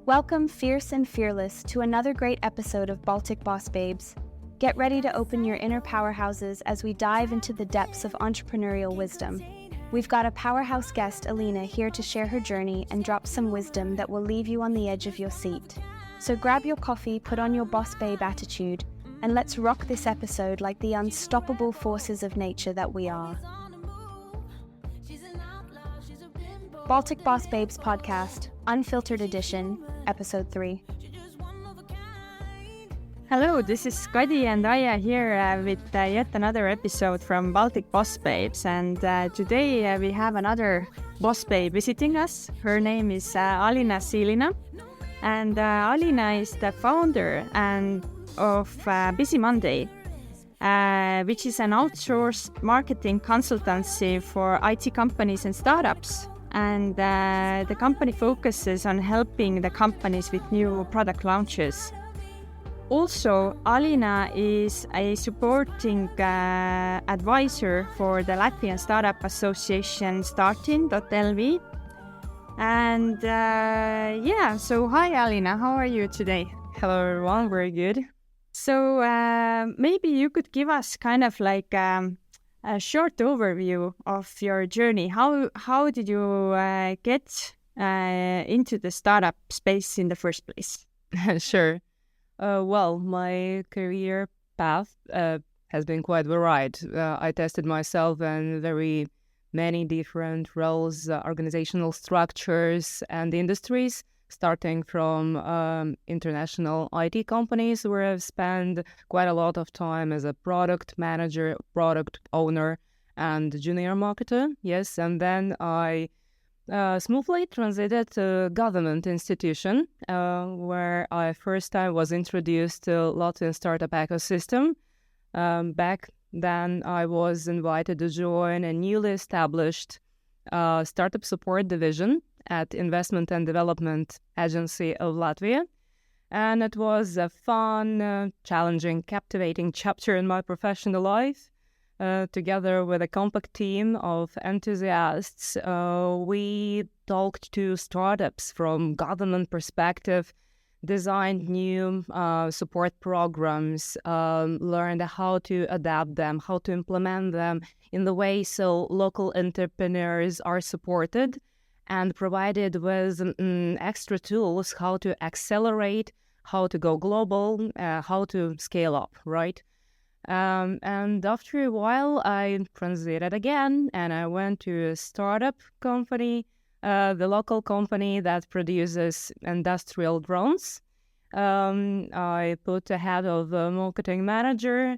Welcome, fierce and fearless, to another great episode of Baltic Boss Babes. Get ready to open your inner powerhouses as we dive into the depths of entrepreneurial wisdom. We've got a powerhouse guest, Alina, here to share her journey and drop some wisdom that will leave you on the edge of your seat. So grab your coffee, put on your boss babe attitude, and let's rock this episode like the unstoppable forces of nature that we are. Baltic Boss Babes Podcast, Unfiltered Edition, Episode 3. Hello, this is Kadi and Aya here with yet another episode from Baltic Boss Babes. And today we have another boss babe visiting us. Her name is Alina Silina. And Alina is the founder of Busy Monday, which is an outsourced marketing consultancy for IT companies and startups. And the company focuses on helping the companies with new product launches. Also, Alina is a supporting advisor for the Latvian Startup Association starting.lv. And so hi Alina, how are you today? Hello everyone, very good. So maybe you could give us kind of like a short overview of your journey. How did you get into the startup space in the first place? Sure. Well, my career path has been quite varied. I tested myself in very many different roles, organizational structures and industries, starting from international IT companies where I've spent quite a lot of time as a product manager, product owner, and junior marketer. Yes, and then I smoothly transited to government institution where I first time was introduced to Latvian Startup Association. Back then I was invited to join a newly established startup support division at Investment and Development Agency of Latvia. And it was a fun, challenging, captivating chapter in my professional life. Together with a compact team of enthusiasts, we talked to startups from government perspective, designed new support programs, learned how to adapt them, how to implement them in the way so local entrepreneurs are supported, and provided with extra tools how to accelerate, how to go global, how to scale up, right? And after a while, I transited again and I went to a startup company, the local company that produces industrial drones. I put a head of the marketing manager.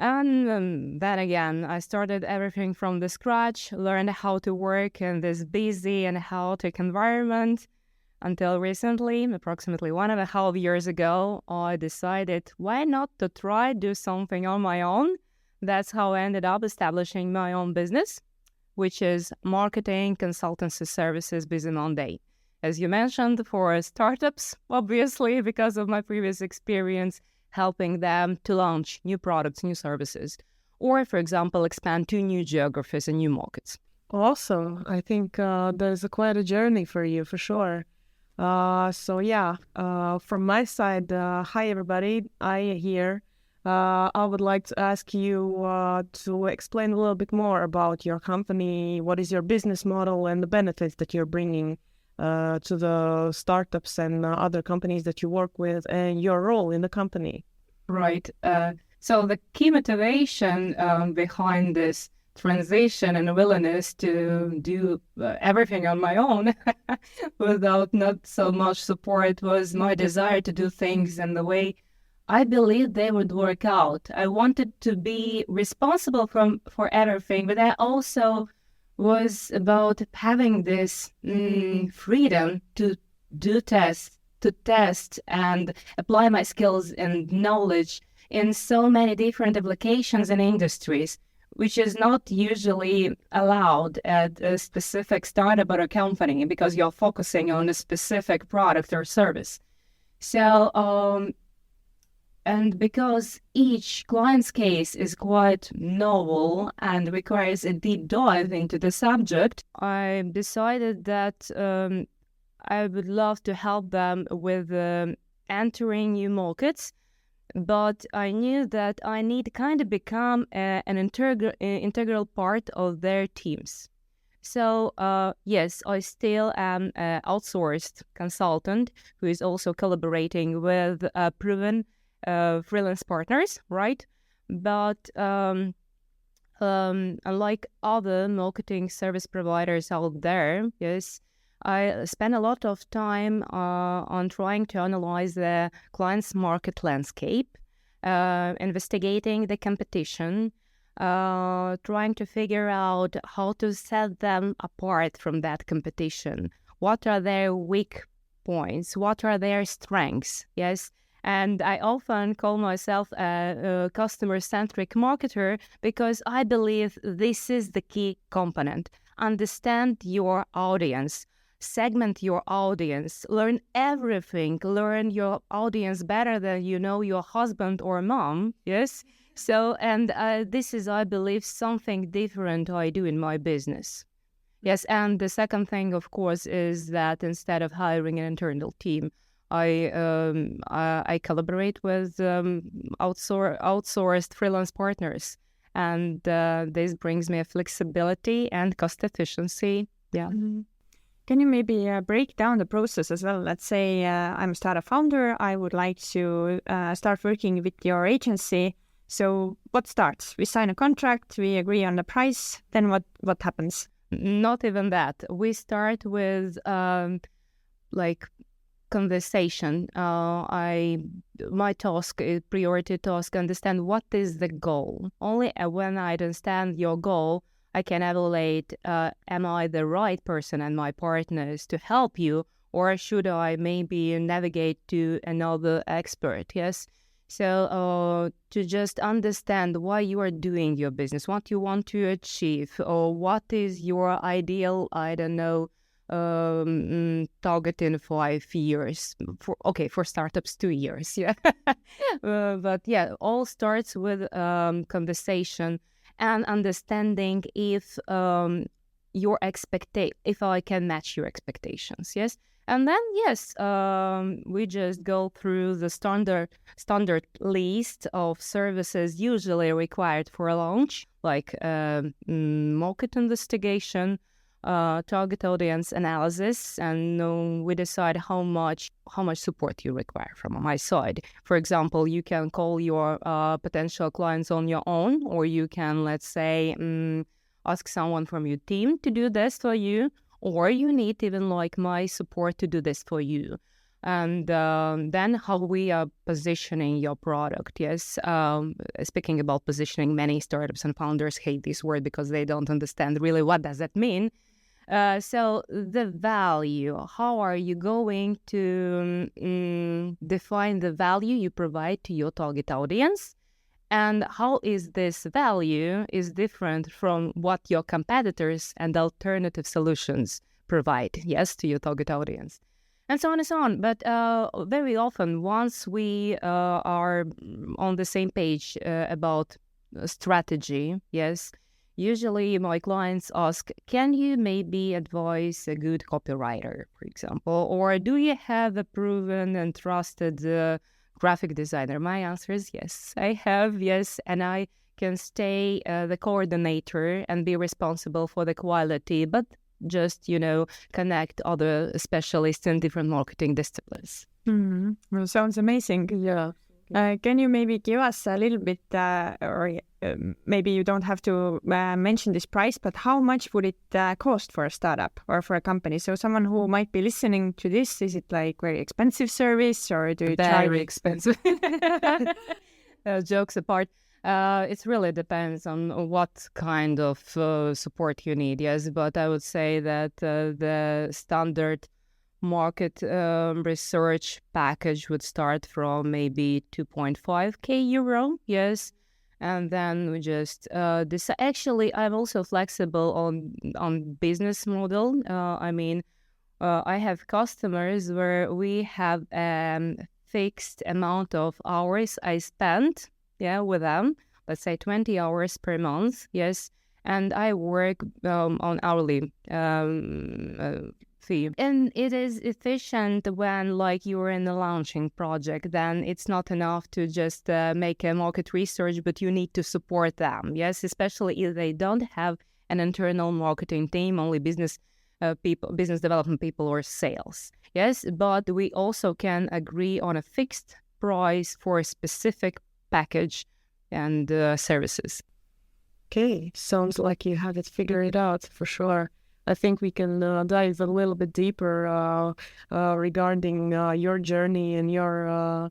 And then again, I started everything from the scratch, learned how to work in this busy and chaotic environment until recently, approximately 1.5 years ago, I decided why not to try do something on my own. That's how I ended up establishing my own business, which is marketing consultancy services Busy Monday. As you mentioned, for startups, obviously, because of my previous experience, helping them to launch new products, new services, or, for example, expand to new geographies and new markets. Awesome. I think there's quite a journey for you, for sure. From my side, hi everybody, I here. I would like to ask you to explain a little bit more about your company. What is your business model and the benefits that you're bringing to the startups and other companies that you work with, and your role in the company? Right. So the key motivation behind this transition and willingness to do everything on my own without not so much support was my desire to do things in the way I believed they would work out. I wanted to be responsible for everything, but I also was about having this freedom to test and apply my skills and knowledge in so many different applications and industries, which is not usually allowed at a specific startup or a company because you're focusing on a specific product or service. So, and because each client's case is quite novel and requires a deep dive into the subject, I decided that I would love to help them with entering new markets, but I knew that I need to kind of become an integral part of their teams. So yes, I still am an outsourced consultant who is also collaborating with proven freelance partners, right? But unlike other marketing service providers out there, yes, I spend a lot of time on trying to analyze the client's market landscape, investigating the competition, trying to figure out how to set them apart from that competition. What are their weak points? What are their strengths? Yes. And I often call myself a customer-centric marketer because I believe this is the key component. Understand your audience, segment your audience, learn everything, learn your audience better than you know your husband or mom, yes? So, and this is, I believe, something different I do in my business. Yes, and the second thing, of course, is that instead of hiring an internal team, I collaborate with outsourced freelance partners, and this brings me a flexibility and cost efficiency. Yeah. Mm-hmm. Can you maybe break down the process as well? Let's say I'm a startup founder. I would like to start working with your agency. So what starts? We sign a contract, we agree on the price, then what happens? Not even that. We start with conversation. My task is priority task, understand what is the goal. Only when I understand your goal, I can evaluate, am I the right person and my partners to help you, or should I maybe navigate to another expert? Yes. So to just understand why you are doing your business, what you want to achieve, or what is your ideal, I don't know, target in 5 years. For startups, 2 years. Yeah. But yeah, all starts with conversation and understanding if if I can match your expectations. Yes. And then, yes, we just go through the standard list of services usually required for a launch, like market investigation, target audience analysis, and we decide how much support you require from my side. For example, you can call your potential clients on your own, or you can, let's say, ask someone from your team to do this for you, or you need even like my support to do this for you. And then how we are positioning your product. Yes, speaking about positioning, many startups and founders hate this word because they don't understand really what does that mean. So the value, how are you going to define the value you provide to your target audience? And how is this value is different from what your competitors and alternative solutions provide, yes, to your target audience? And so on and so on. But very often, once we are on the same page about strategy, yes, usually my clients ask, can you maybe advise a good copywriter, for example? Or do you have a proven and trusted graphic designer? My answer is yes, I have, yes. And I can stay the coordinator and be responsible for the quality, but just, connect other specialists in different marketing disciplines. Mm-hmm. Well, sounds amazing. Yeah. Can you maybe give us a little bit, or maybe you don't have to mention this price, but how much would it cost for a startup or for a company? So someone who might be listening to this, is it like very expensive service, or do you charge? Very expensive. Jokes apart. It really depends on what kind of support you need, yes. But I would say that the standard market research package would start from maybe 2.5k euro, yes. And then we just actually, I'm also flexible on business model. I have customers where we have fixed amount of hours I spend, with them, let's say 20 hours per month, yes. And I work on hourly fee. And it is efficient when like you're in a launching project, then it's not enough to just make a market research, but you need to support them. Yes, especially if they don't have an internal marketing team, only business people, business development people or sales. Yes, but we also can agree on a fixed price for a specific package and services. Okay, sounds like you have it figured out for sure. I think we can dive a little bit deeper regarding your journey and your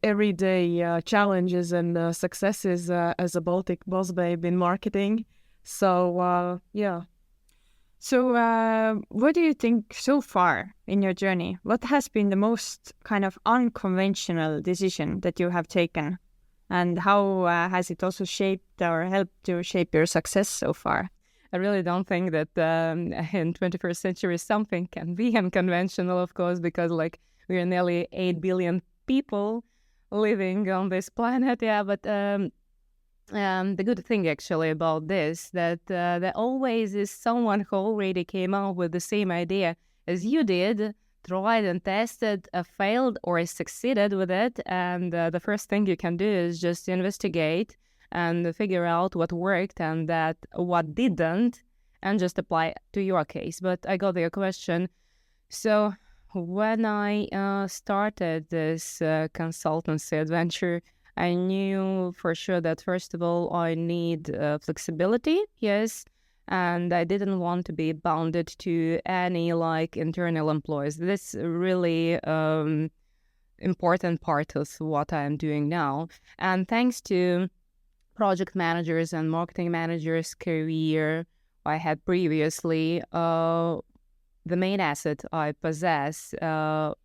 everyday challenges and successes as a Baltic boss babe in marketing. So, yeah. So, what do you think so far in your journey? What has been the most kind of unconventional decision that you have taken? And how has it also shaped or helped to shape your success so far? I really don't think that in 21st century something can be unconventional, of course, because like we are nearly 8 billion people living on this planet. Yeah, but the good thing actually about this, that there always is someone who already came up with the same idea as you did, tried and tested, failed or succeeded with it. And the first thing you can do is just investigate and figure out what worked and that what didn't, and just apply to your case. But I got your question. So when I started this consultancy adventure, I knew for sure that first of all I need flexibility, yes, and I didn't want to be bounded to any like internal employees. This really important part of what I'm doing now. And thanks to project managers and marketing managers career I had previously, the main asset I possess are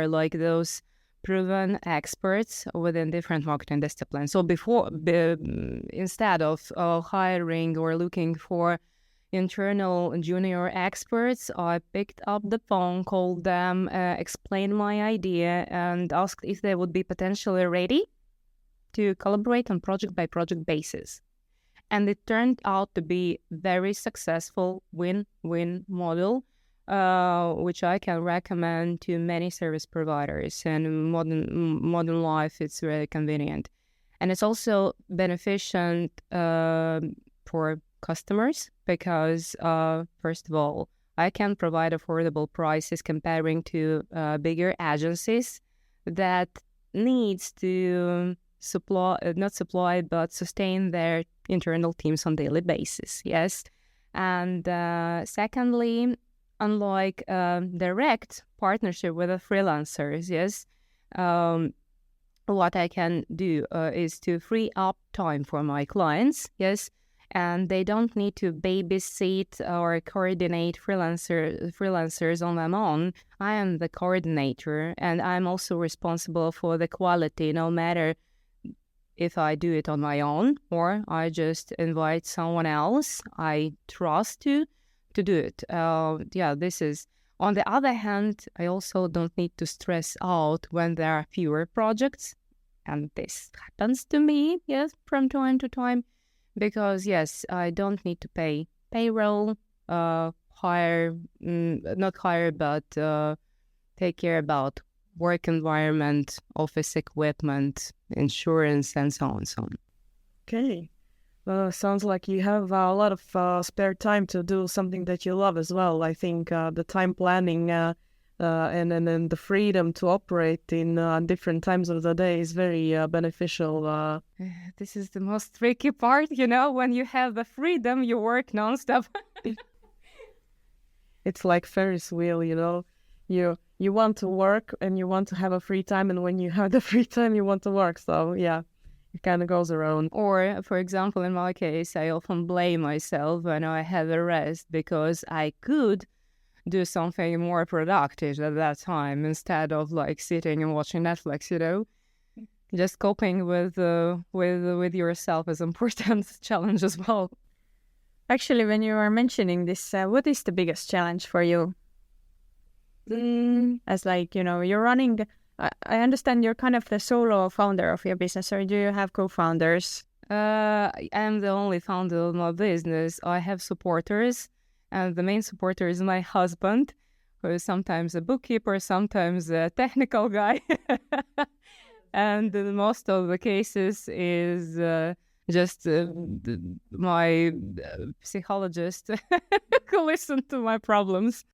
like those proven experts within different marketing disciplines. So instead of hiring or looking for internal junior experts, I picked up the phone, called them, explained my idea, and asked if they would be potentially ready to collaborate on project-by-project basis. And it turned out to be very successful win-win model, which I can recommend to many service providers. And in modern life, it's very convenient. And it's also beneficent for customers because, first of all, I can provide affordable prices comparing to bigger agencies that needs to sustain their internal teams on daily basis. Yes. And secondly, unlike direct partnership with the freelancers, yes, what I can do is to free up time for my clients, yes, and they don't need to babysit or coordinate freelancers on their own. I am the coordinator, and I'm also responsible for the quality, no matter if I do it on my own or I just invite someone else I trust to do it. This is. On the other hand, I also don't need to stress out when there are fewer projects. And this happens to me, yes, from time to time. Because, yes, I don't need to pay payroll, not hire, but take care about work environment, office equipment, insurance, and so on and so on. Okay. Sounds like you have a lot of spare time to do something that you love as well. I think the time planning and the freedom to operate in different times of the day is very beneficial. This is the most tricky part, when you have the freedom, you work nonstop. It's like Ferris wheel, You want to work and you want to have a free time, and when you have the free time, you want to work. So, yeah. It kind of goes around. Or, for example, in my case, I often blame myself when I have a rest because I could do something more productive at that time instead of like sitting and watching Netflix. Just coping with yourself is an important challenge as well. Actually, when you are mentioning this, what is the biggest challenge for you? As you're running. I understand you're kind of the solo founder of your business, or do you have co-founders? I am the only founder of my business. I have supporters, And the main supporter is my husband, who is sometimes a bookkeeper, sometimes a technical guy. And in most of the cases is just my psychologist who listens to my problems.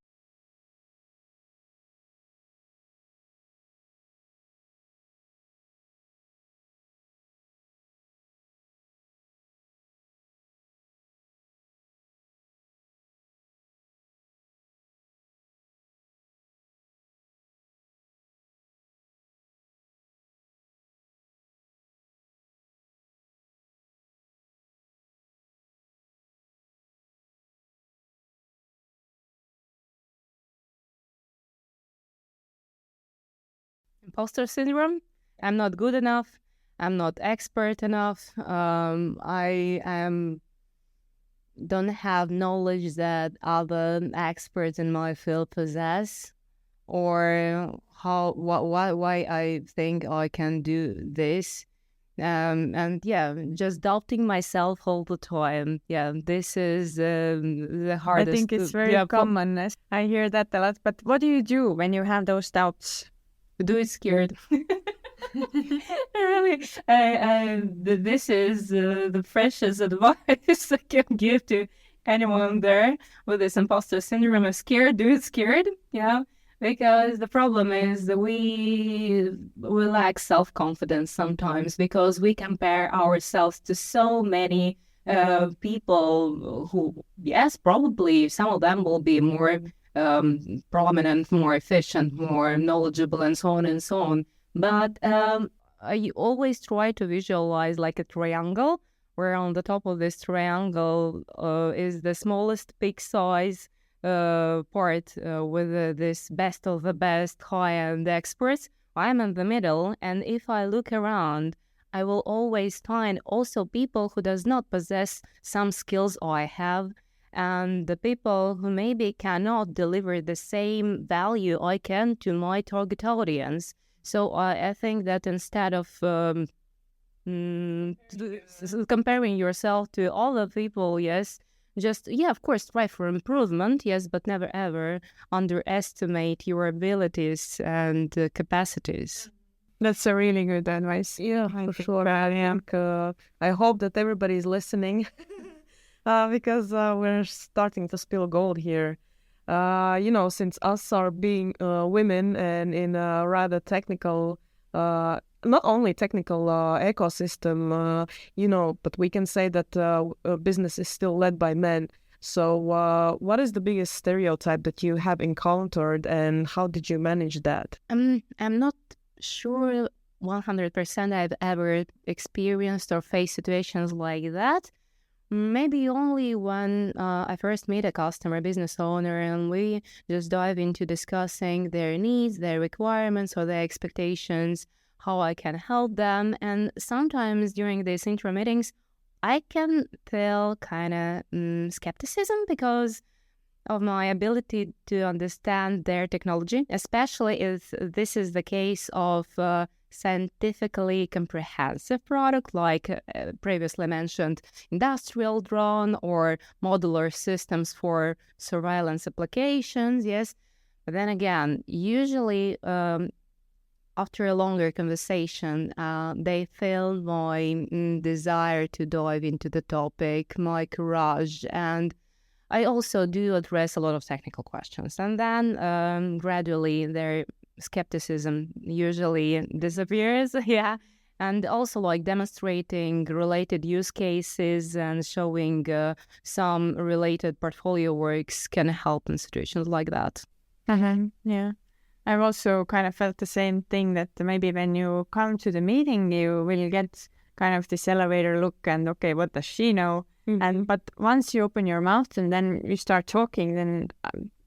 Imposter syndrome. I'm not good enough. I'm not expert enough. Don't have knowledge that other experts in my field possess, or why I think I can do this. And yeah, just doubting myself all the time. Yeah, this is the hardest. I think it's very common. I hear that a lot. But what do you do when you have those doubts? Do it scared. Really, this is the freshest advice I can give to anyone there with this imposter syndrome. Of scared, do it scared. Yeah, because the problem is that we lack self-confidence sometimes because we compare ourselves to so many people who, yes, probably some of them will be more prominent, more efficient, more knowledgeable, and so on and so on. But I always try to visualize like a triangle, where on the top of this triangle is the smallest peak size part with this best of the best high-end experts. I'm in the middle, and if I look around, I will always find also people who does not possess some skills I have, and the people who maybe cannot deliver the same value I can to my target audience. So I think that instead of comparing yourself to all the people, yes, just, yeah, of course, try for improvement, yes, but never ever underestimate your abilities and capacities. That's a really good advice. Yeah, for sure. I hope that everybody is listening. Because we're starting to spill gold here. Since us are being women and in a rather technical, not only technical ecosystem, but we can say that business is still led by men. So what is the biggest stereotype that you have encountered, and how did you manage that? I'm not sure 100% I've ever experienced or faced situations like that. Maybe only when I first meet a customer, business owner, and we just dive into discussing their needs, their requirements, or their expectations, how I can help them. And sometimes during these intro meetings, I can feel kind of skepticism because of my ability to understand their technology, especially if this is the case of scientifically comprehensive product like previously mentioned industrial drone or modular systems for surveillance applications, yes. But then again, usually after a longer conversation, they feel my desire to dive into the topic, my courage, and I also do address a lot of technical questions. And then gradually their skepticism usually disappears, yeah. And also like demonstrating related use cases and showing some related portfolio works can help in situations like that. Yeah. I've also kind of felt the same thing, that maybe when you come to the meeting, you will get kind of this elevator look and, okay, what does she know? And but once you open your mouth and then you start talking, then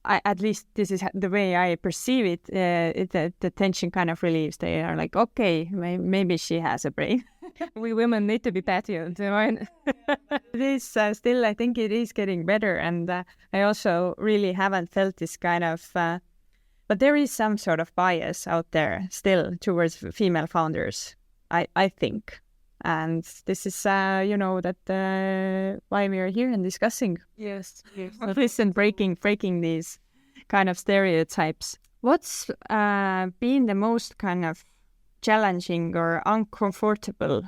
at least this is the way I perceive it. The tension kind of relieves. They are like, okay, maybe she has a brain. We women need to be patient, right? It is still, I think it is getting better, and I also really haven't felt this kind of. But there is some sort of bias out there still towards female founders, I think. And this is, that why we are here and discussing. Yes. Listen, breaking these kind of stereotypes. What's been the most kind of challenging or uncomfortable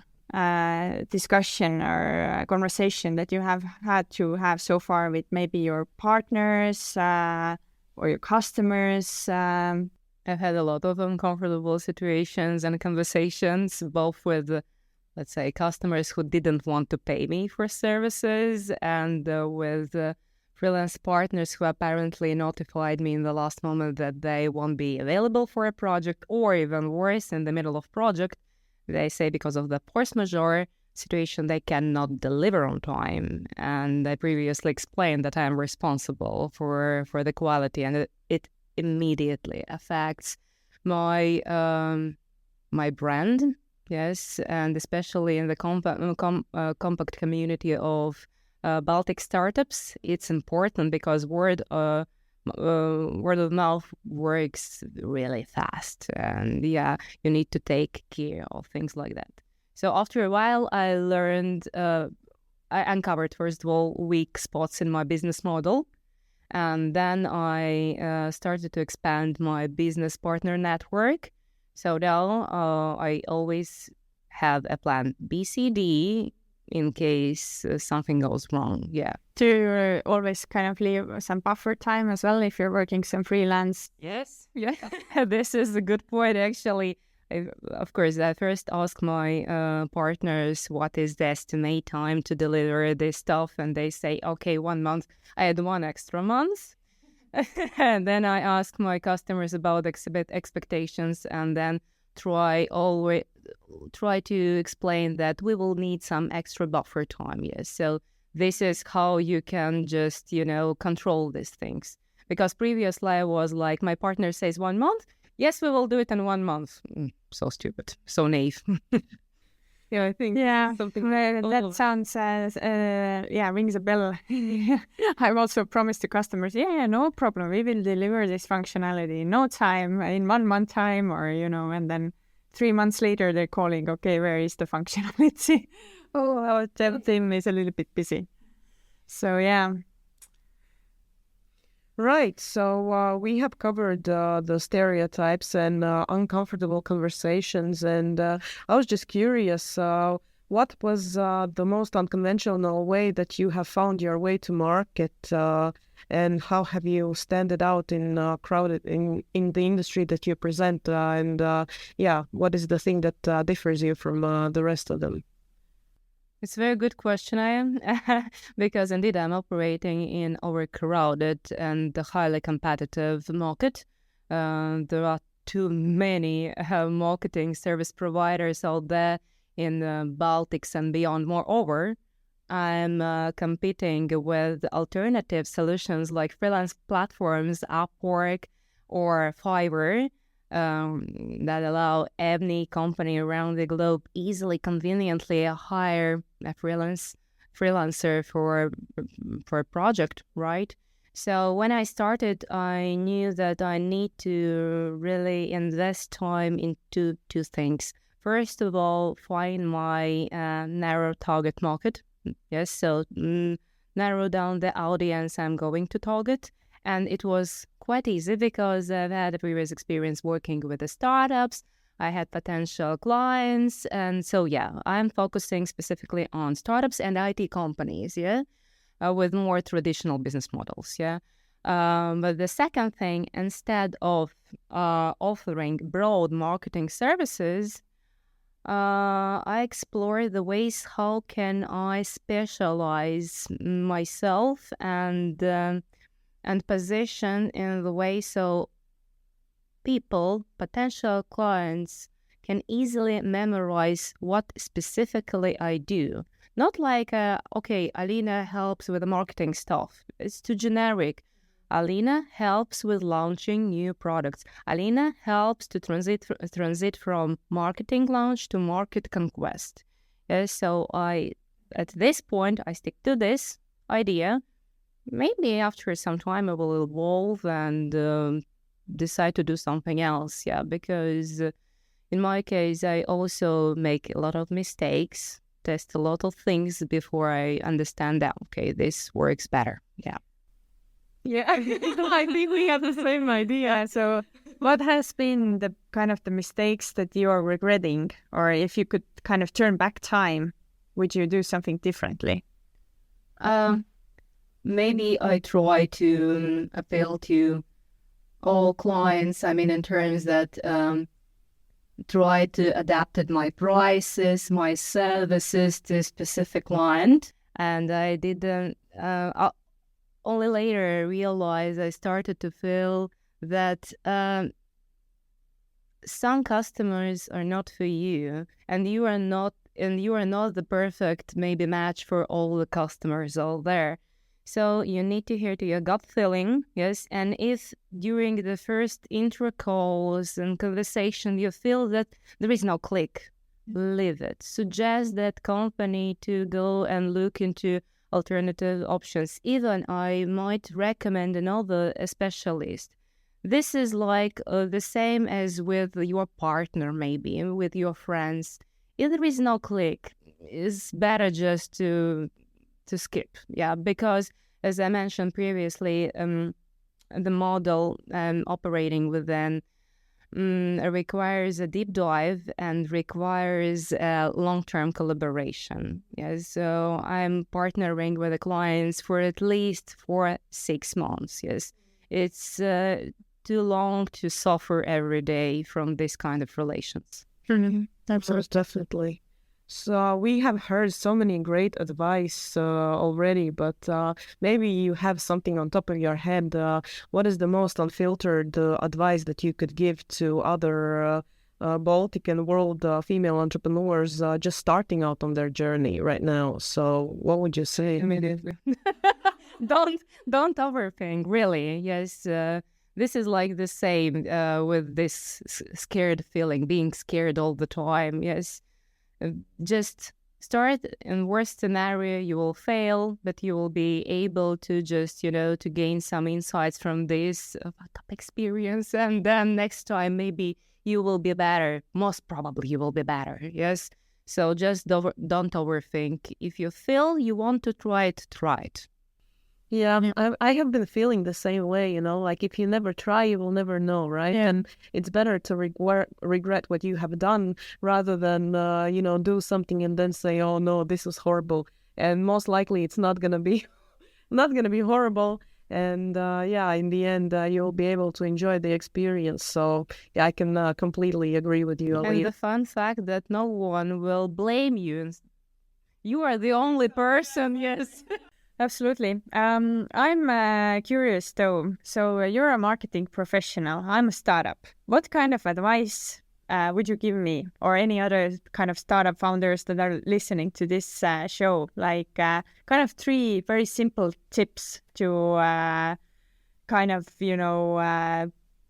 discussion or conversation that you have had to have so far with maybe your partners or your customers? I've had a lot of uncomfortable situations and conversations, both with, let's say, customers who didn't want to pay me for services and with freelance partners who apparently notified me in the last moment that they won't be available for a project, or even worse, in the middle of project, they say because of the force majeure situation, they cannot deliver on time. And I previously explained that I am responsible for the quality, and it immediately affects my my brand, yes, and especially in the compact community of Baltic startups. It's important because word of mouth works really fast, and you need to take care of things like that. So after a while, I learned, I uncovered, first of all, weak spots in my business model. And then I started to expand my business partner network. So now I always have a plan B, C, D in case something goes wrong. Yeah. To always kind of leave some buffer time as well if you're working some freelance. Yes. Yeah. This is a good point, actually. Of course, I first ask my partners what is the estimate time to deliver this stuff, and they say, okay, 1 month. I had 1 extra month. And then I ask my customers about expectations, and then try to explain that we will need some extra buffer time. Yes, so this is how you can just control these things. Because previously I was like, my partner says 1 month. Yes, we will do it in 1 month. So stupid, so naive. Yeah, I think something. That sounds, rings a bell. I've also promised to customers, no problem. We will deliver this functionality in no time, in 1 month time, or, and then 3 months later they're calling, okay, where is the functionality? Our dev team is a little bit busy. So, yeah. Right. So we have covered the stereotypes and uncomfortable conversations. And I was just curious, what was the most unconventional way that you have found your way to market? And how have you standed out in crowded in the industry that you present? What is the thing that differs you from the rest of them? It's a very good question, I am, because indeed I'm operating in overcrowded and highly competitive market. There are too many marketing service providers out there in the Baltics and beyond. Moreover, I'm competing with alternative solutions like freelance platforms, Upwork or Fiverr, that allow any company around the globe easily, conveniently hire a freelancer for a project, right? So when I started, I knew that I need to really invest time into 2 things. First of all, find my narrow target market. Yes, so narrow down the audience I'm going to target. And it was quite easy because I've had a previous experience working with the startups. I had potential clients. And so, I'm focusing specifically on startups and IT companies, with more traditional business models, But the second thing, instead of offering broad marketing services, I explore the ways how can I specialize myself and position in the way so people, potential clients, can easily memorize what specifically I do. Not like, Alina helps with the marketing stuff. It's too generic. Alina helps with launching new products. Alina helps to transit from marketing launch to market conquest. So at this point, I stick to this idea. Maybe after some time, I will evolve and decide to do something else. Because in my case, I also make a lot of mistakes, test a lot of things before I understand that, okay, this works better. Yeah. Yeah, I think we have the same idea. So what has been the kind of the mistakes that you are regretting? Or if you could kind of turn back time, would you do something differently? Maybe I try to appeal to all clients. I mean, in terms that try to adapt my prices, my services to specific client. And I didn't, only later realize I started to feel that some customers are not for you, and you are not the perfect maybe match for all the customers out there. So you need to hear to your gut feeling, yes. And if during the first intro calls and conversation you feel that there is no click, leave it. Suggest that company to go and look into alternative options. Even I might recommend another specialist. This is like the same as with your partner, maybe with your friends. If there is no click, it's better just to skip. Yeah, because as I mentioned previously, the model operating within requires a deep dive and requires long-term collaboration. Yeah, so I'm partnering with the clients for at least 6 months. Yes, it's too long to suffer every day from this kind of relations. Mm-hmm. Most definitely. So we have heard so many great advice already, but maybe you have something on top of your head. What is the most unfiltered advice that you could give to other Baltic and world female entrepreneurs just starting out on their journey right now? So what would you say? Immediately. Don't overthink, really. Yes, this is like the same with this scared feeling, being scared all the time. Yes. Just start. In worst scenario, you will fail, but you will be able to just, to gain some insights from this experience. And then next time, maybe you will be better. Most probably you will be better. Yes. So just don't overthink. If you feel you want to try it, try it. Yeah, I have been feeling the same way, like if you never try, you will never know, right? Yeah. And it's better to regret what you have done rather than, do something and then say, oh no, this was horrible. And most likely it's not going to be, not going to be horrible. And in the end, you'll be able to enjoy the experience. So yeah, I can completely agree with you, Alina. And the fun fact that no one will blame you. You are the only person, yes. Absolutely. I'm curious though. So you're a marketing professional. I'm a startup. What kind of advice would you give me or any other kind of startup founders that are listening to this show? Like kind of 3 very simple tips to kind of,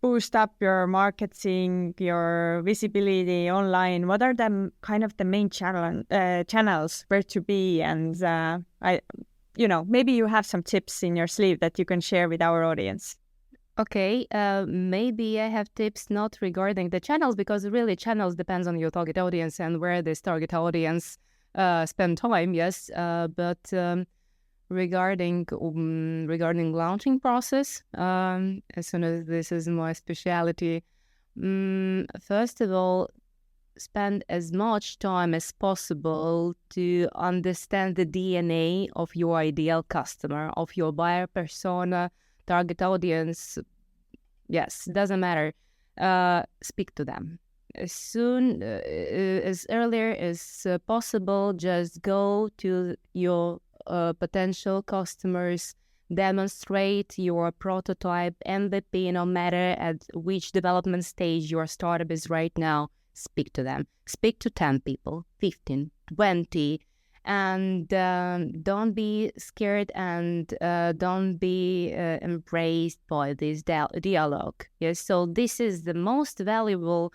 boost up your marketing, your visibility online. What are the kind of the main channels where to be? And maybe you have some tips in your sleeve that you can share with our audience. Okay, maybe I have tips not regarding the channels, because really channels depends on your target audience and where this target audience spend time, yes. But regarding launching process, as soon as this is my specialty, first of all, spend as much time as possible to understand the DNA of your ideal customer, of your buyer persona, target audience. Yes, doesn't matter. Speak to them as earlier as possible. Just go to your potential customers, demonstrate your prototype, MVP, no matter at which development stage your startup is right now. Speak to them. Speak to 10 people, 15, 20, and don't be scared, and don't be embraced by this dialogue. Yes, so this is the most valuable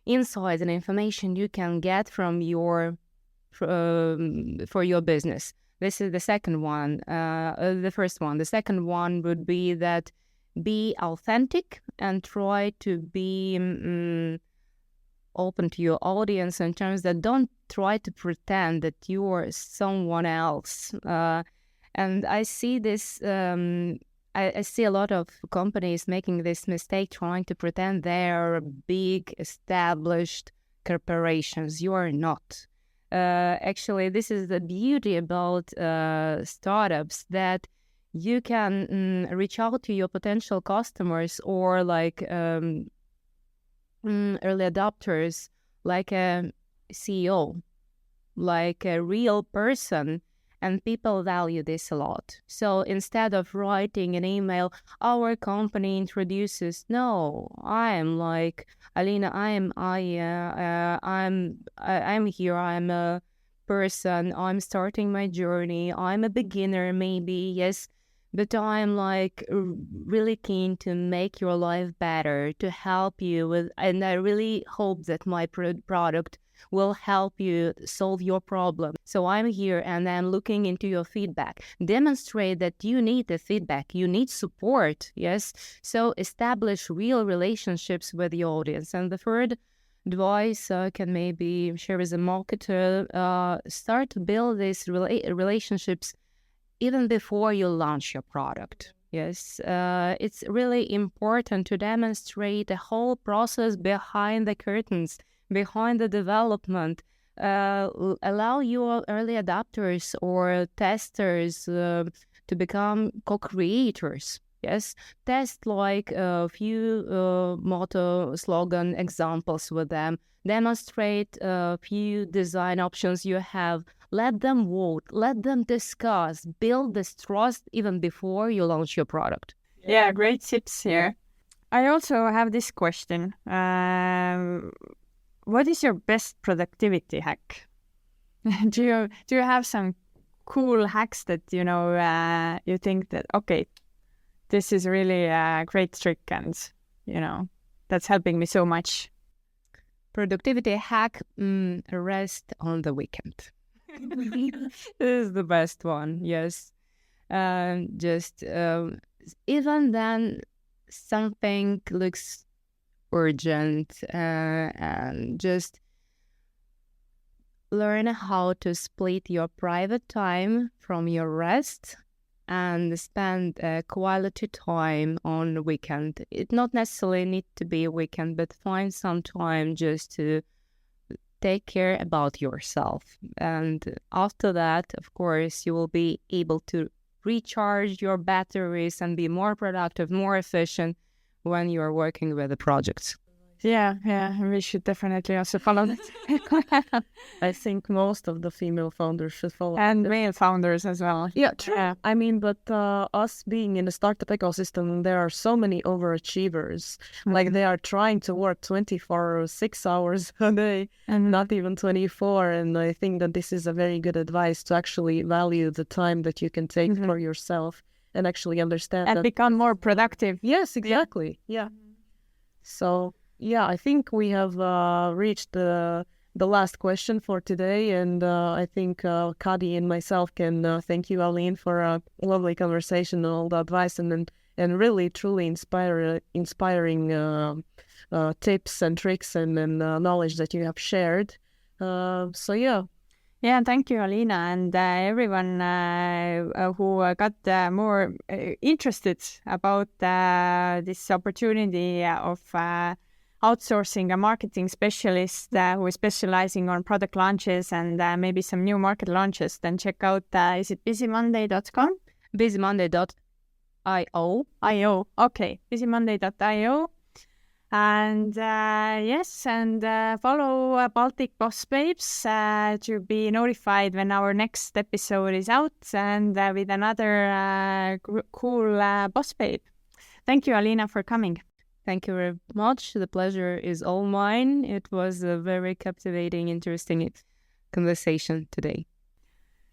insights and information you can get from for your business. This is the second one. The first one. The second one would be that be authentic and try to be open to your audience in terms that don't try to pretend that you are someone else. And I see this, I see a lot of companies making this mistake, trying to pretend they're big, established corporations. You are not. Actually, this is the beauty about startups, that you can reach out to your potential customers or like early adopters, like a CEO, like a real person, and people value this a lot. So instead of writing an email, our company introduces, no, I am like Alina. I'm here. I'm a person. I'm starting my journey. I'm a beginner, maybe, yes, but I'm like really keen to make your life better, to help you with, and I really hope that my product will help you solve your problem. So I'm here and I'm looking into your feedback. Demonstrate that you need the feedback, you need support, yes? So establish real relationships with the audience. And the third advice I can maybe share as a marketer, start to build these relationships even before you launch your product. Yes, it's really important to demonstrate the whole process behind the curtains, behind the development. Allow your early adopters or testers to become co-creators. Yes, test like a few motto, slogan examples with them. Demonstrate a few design options you have. Let them vote. Let them discuss. Build this trust even before you launch your product. Yeah, great tips here. I also have this question. What is your best productivity hack? do you have some cool hacks that you think that, okay, this is really a great trick and that's helping me so much? Productivity hack: rest on the weekend. This is the best one. Yes, just even then something looks urgent, and just learn how to split your private time from your rest and spend quality time on the weekend. It not necessarily need to be a weekend, but find some time just to take care about yourself. And after that, of course, you will be able to recharge your batteries and be more productive, more efficient when you are working with the projects. Yeah, we should definitely also follow that. I think most of the female founders should follow. And male founders as well. Yeah, true. Yeah. I mean, but us being in the startup ecosystem, there are so many overachievers. Mm-hmm. Like they are trying to work 24 or 6 hours a day and not even 24. And I think that this is a very good advice to actually value the time that you can take for yourself and actually understand and become more productive. Yes, exactly. Yeah. So... yeah, I think we have reached the last question for today, and I think Kadi and myself can thank you, Aline, for a lovely conversation and all the advice and really truly inspiring tips and tricks and knowledge that you have shared. So yeah. Yeah, thank you, Alina, and everyone who got more interested about this opportunity of outsourcing a marketing specialist who is specializing on product launches and maybe some new market launches, then check out, is it busymonday.com? busymonday.io. Okay, busymonday.io. And yes, and follow Baltic Boss Babes to be notified when our next episode is out and with another cool boss babe. Thank you, Alina, for coming. Thank you very much. The pleasure is all mine. It was a very captivating, interesting conversation today.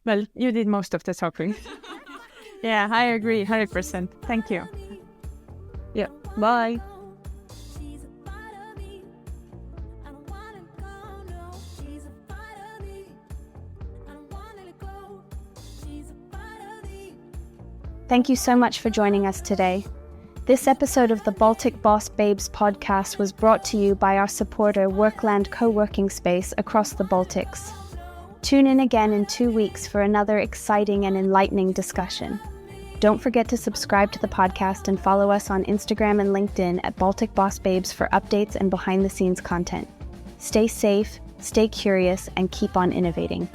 Well, you did most of the talking. Yeah, I agree, 100%. Thank you. Yeah, bye. Thank you so much for joining us today. This episode of the Baltic Boss Babes podcast was brought to you by our supporter Workland co-working space across the Baltics. Tune in again in 2 weeks for another exciting and enlightening discussion. Don't forget to subscribe to the podcast and follow us on Instagram and LinkedIn at Baltic Boss Babes for updates and behind-the-scenes content. Stay safe, stay curious, and keep on innovating.